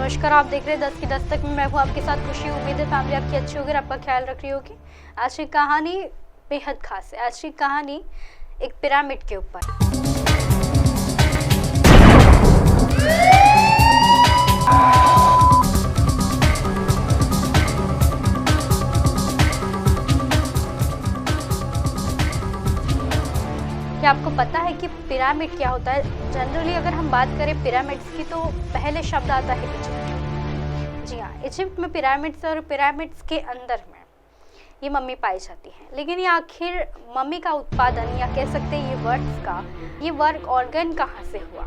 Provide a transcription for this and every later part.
नमस्कार, आप देख रहे हैं 10 की दस्तक में। मैं हूँ आपके साथ खुशी। उम्मीद है फैमिली आपकी अच्छी होगी और आपका ख्याल रख रही होगी। आज की कहानी बेहद खास है। आज की कहानी एक पिरामिड के ऊपर। क्या आपको पता है कि पिरामिड क्या होता है? जनरली अगर हम बात करें पिरामिड्स की तो पहले शब्द आता है इजिप्ट। जी हाँ, इजिप्ट में पिरामिड्स और पिरामिड्स के अंदर में ये मम्मी पाई जाती है। लेकिन ये आखिर मम्मी का उत्पादन या कह सकते हैं ये वर्क ऑर्गन कहाँ से हुआ?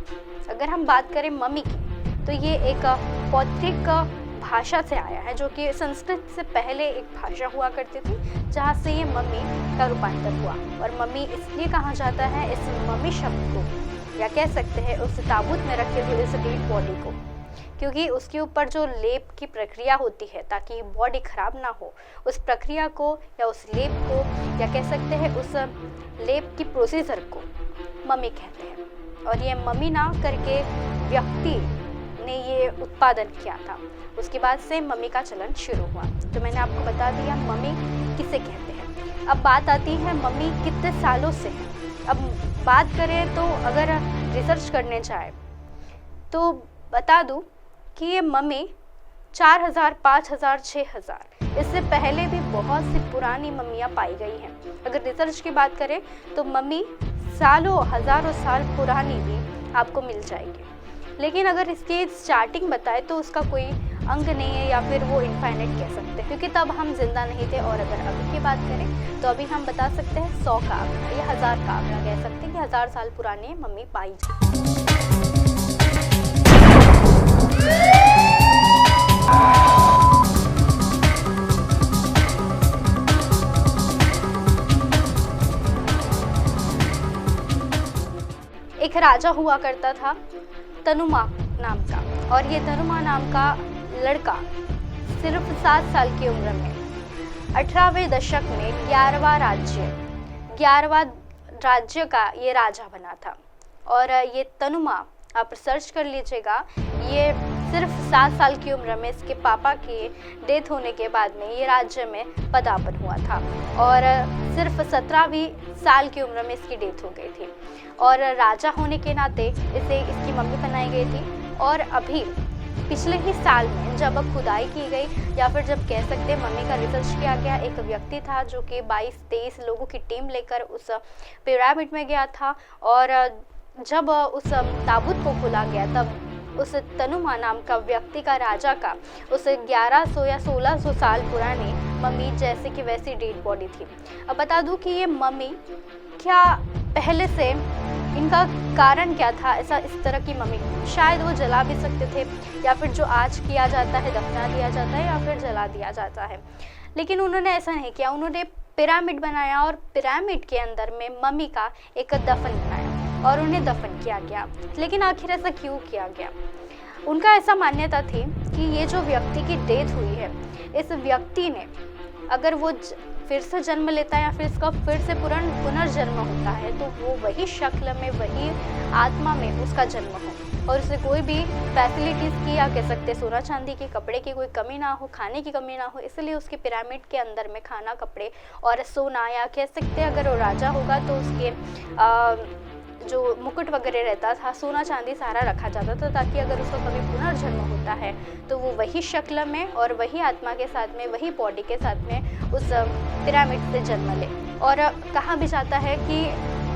अगर हम बात करें मम्मी की तो ये एक पौत्रिक भाषा से आया है, जो कि संस्कृत से पहले एक भाषा हुआ करती थी, जहाँ से ये मम्मी का रूपांतर हुआ। और मम्मी इसलिए कहा जाता है इस मम्मी शब्द को, या कह सकते हैं उस ताबूत में रखे हुए इस डेड बॉडी को, क्योंकि उसके ऊपर जो लेप की प्रक्रिया होती है ताकि बॉडी खराब ना हो, उस प्रक्रिया को या उस लेप को या कह सकते हैं उस लेप की प्रोसीजर को मम्मी कहते हैं। और ये मम्मी ना करके व्यक्ति ने ये उत्पादन किया था। उसके बाद से मम्मी का चलन शुरू हुआ। तो मैंने आपको बता दिया मम्मी किसे कहते हैं। अब बात आती है मम्मी कितने सालों से है। अब बात करें तो अगर रिसर्च करने जाए तो बता दूं कि ये मम्मी 4000, 5000, 6000 इससे पहले भी बहुत सी पुरानी मम्मियाँ पाई गई हैं। अगर रिसर्च की बात करें तो मम्मी सालों हज़ारों साल पुरानी भी आपको मिल जाएगी। लेकिन अगर इसकी स्टार्टिंग बताए तो उसका कोई अंग नहीं है, या फिर वो इनफाइनाइट कह सकते हैं, क्योंकि तब हम जिंदा नहीं थे। और अगर अभी की बात करें तो अभी हम बता सकते हैं 100 का आंकड़ा या 1000 का आंकड़ा कह सकते हैं कि 1000 साल पुरानी मम्मी पाई जाती। एक राजा हुआ करता था तनुमा नाम का, और ये तनुमा नाम का लड़का सिर्फ 7 साल की उम्र में 18वें दशक में 11वां राज्य का ये राजा बना था। और ये तनुमा, आप सर्च कर लीजिएगा, ये सिर्फ 7 साल की उम्र में इसके पापा की डेथ होने के बाद में ये राज्य में पदार्पण हुआ था। और सिर्फ 17वीं साल की उम्र में इसकी डेथ हो गई थी। और राजा होने के नाते इसे इसकी मम्मी बनाई गई थी। और अभी पिछले ही साल में जब खुदाई की गई, या फिर जब कह सकते हैं मम्मी का रिसर्च किया गया, एक व्यक्ति था जो कि 22-23 लोगों की टीम लेकर उस पिरामिड में गया था। और जब उस ताबूत को खोला गया तब उस तनुमा नाम का व्यक्ति का, राजा का, उस 1100 या 1600 साल पुरानी मम्मी जैसे कि वैसी डेड बॉडी थी। अब बता दूं कि ये मम्मी क्या पहले से इनका कारण क्या था ऐसा इस तरह की मम्मी? शायद वो जला भी सकते थे, या फिर जो आज किया जाता है दफना दिया जाता है, या फिर जला दिया जाता है। लेकिन उन्होंने ऐसा नहीं किया। उन्होंने पिरामिड बनाया और पिरामिड के अंदर में मम्मी का एक दफन बनाया और उन्हें दफन किया गया। लेकिन आखिर ऐसा क्यों किया गया? उनका ऐसा मान्यता थी कि ये जो व्यक्ति की डेथ हुई है, इस व्यक्ति ने अगर वो फिर से जन्म लेता है या फिर इसका फिर से पुनर्जन्म होता है, तो वो वही शक्ल में, वही आत्मा में उसका जन्म हो, और उसे कोई भी फैसिलिटीज़ की, या कह सकते सोना चांदी की, कपड़े की कोई कमी ना हो, खाने की कमी ना हो। इसलिए उसके पिरामिड के अंदर में खाना, कपड़े और सोना, या कह सकते अगर वो राजा होगा तो उसके जो मुकुट वगैरह रहता था, सोना चांदी सारा रखा जाता था, ताकि अगर उसका कभी पुनर्जन्म होता है तो वो वही शक्ल में और वही आत्मा के साथ में, वही बॉडी के साथ में उस पिरामिड से जन्म ले। और कहा भी जाता है कि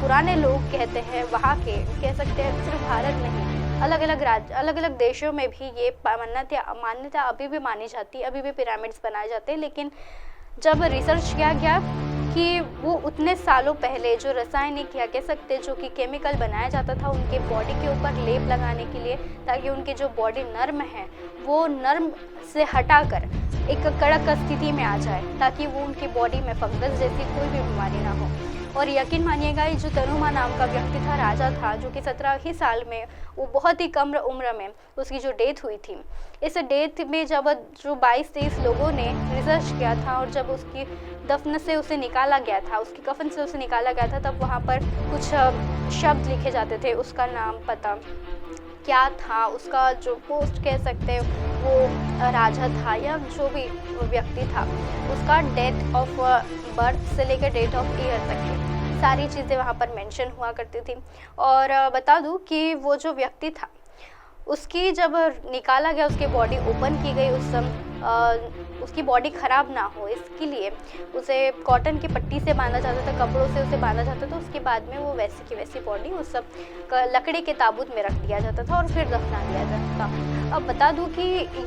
पुराने लोग कहते हैं, वहाँ के कह सकते हैं, सिर्फ भारत नहीं, अलग अलग देशों में भी ये मान्यता अभी भी मानी जाती है। अभी भी पिरामिड्स बनाए जाते हैं। लेकिन जब रिसर्च किया गया कि वो उतने सालों पहले जो रासायनिक, या कह सकते जो कि केमिकल बनाया जाता था उनके बॉडी के ऊपर लेप लगाने के लिए, ताकि उनकी जो बॉडी नर्म है वो नर्म से हटाकर एक कड़क स्थिति में आ जाए, ताकि वो उनकी बॉडी में फंगस जैसी कोई भी बीमारी ना हो। और यकीन मानिएगा, ये जो तनुमा नाम का व्यक्ति था, राजा था, जो कि 17 ही साल में, वो बहुत ही कम उम्र में उसकी जो डेथ हुई थी, इस डेथ में जब जो 22-23 लोगों ने रिसर्च किया था और जब उसकी दफन से उसे निकाला गया था, उसकी कफन से उसे निकाला गया था, तब वहाँ पर कुछ शब्द लिखे जाते थे, उसका नाम, पता क्या था, उसका जो पोस्ट कह सकते हैं वो राजा था या जो भी व्यक्ति था, उसका डेट ऑफ बर्थ से लेकर डेट ऑफ ईयर तक की सारी चीज़ें वहाँ पर मेंशन हुआ करती थी। और बता दूँ कि वो जो व्यक्ति था, उसकी जब निकाला गया, उसकी बॉडी ओपन की गई, उसकी बॉडी ख़राब ना हो इसके लिए उसे कॉटन की पट्टी से बांधा जाता था, कपड़ों से उसे बांधा जाता था। उसके बाद में वो वैसी की वैसी बॉडी उस सब लकड़ी के ताबूत में रख दिया जाता था और फिर दफना दिया जाता था। अब बता दूं कि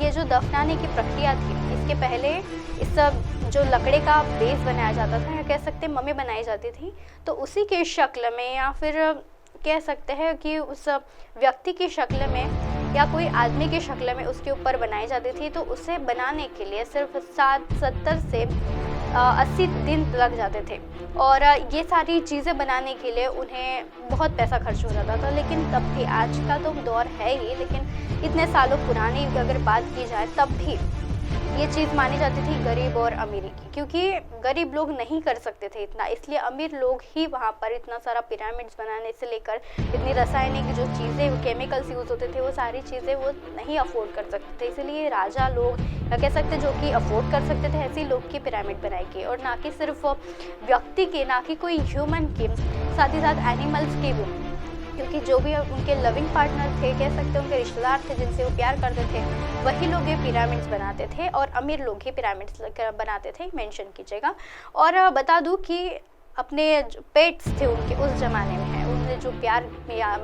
ये जो दफनाने की प्रक्रिया थी, इसके पहले इस सब जो लकड़े का बेस बनाया जाता था, या कह सकते हैं मम्मी बनाई जाती थी, तो उसी के शक्ल में या फिर कह सकते हैं कि उस व्यक्ति की शक्ल में या कोई आदमी की शक्ल में उसके ऊपर बनाई जाती थी। तो उसे बनाने के लिए सिर्फ 70 से 80 दिन लग जाते थे और ये सारी चीज़ें बनाने के लिए उन्हें बहुत पैसा खर्च हो जाता था। लेकिन तब भी, आज का तो दौर है ही, लेकिन इतने सालों पुरानी अगर बात की जाए तब भी ये चीज़ मानी जाती थी गरीब और अमीरी की, क्योंकि गरीब लोग नहीं कर सकते थे इतना, इसलिए अमीर लोग ही वहाँ पर इतना सारा पिरामिड्स बनाने से लेकर इतनी रासायनिक जो चीज़ें, केमिकल्स यूज़ होते थे, वो सारी चीज़ें वो नहीं अफोर्ड कर सकते थे। इसलिए राजा लोग, या कह सकते जो कि अफोर्ड कर सकते थे, ऐसे लोग की पिरामिड बनाई गई, और ना कि सिर्फ व्यक्ति के, ना कि कोई ह्यूमन के, साथ ही साथ एनिमल्स के भी, क्योंकि जो भी उनके लविंग पार्टनर थे, कह सकते हैं उनके रिश्तेदार थे जिनसे वो प्यार करते थे, वही लोग ये पिरामिड्स बनाते थे और अमीर लोग ही पिरामिड्स बनाते थे, मेंशन कीजिएगा। और बता दूं कि अपने जो पेट्स थे उनके उस ज़माने में है, उन्हें जो प्यार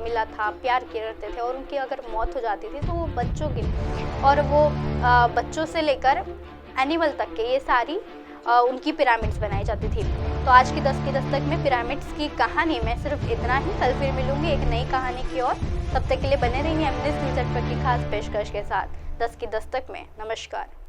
मिला था, प्यार करते थे, और उनकी अगर मौत हो जाती थी तो वो बच्चों की, और वो बच्चों से लेकर एनिमल तक के, ये सारी उनकी पिरामिड्स बनाई जाती थी। तो आज की 10 की दस्तक में पिरामिड्स की कहानी में सिर्फ इतना ही। कल फिर मिलूंगी एक नई कहानी की ओर। तब तक के लिए बने रहिए एमनेस न्यूज़ नेटवर्क की खास पेशकश के साथ 10 की दस्तक में। नमस्कार।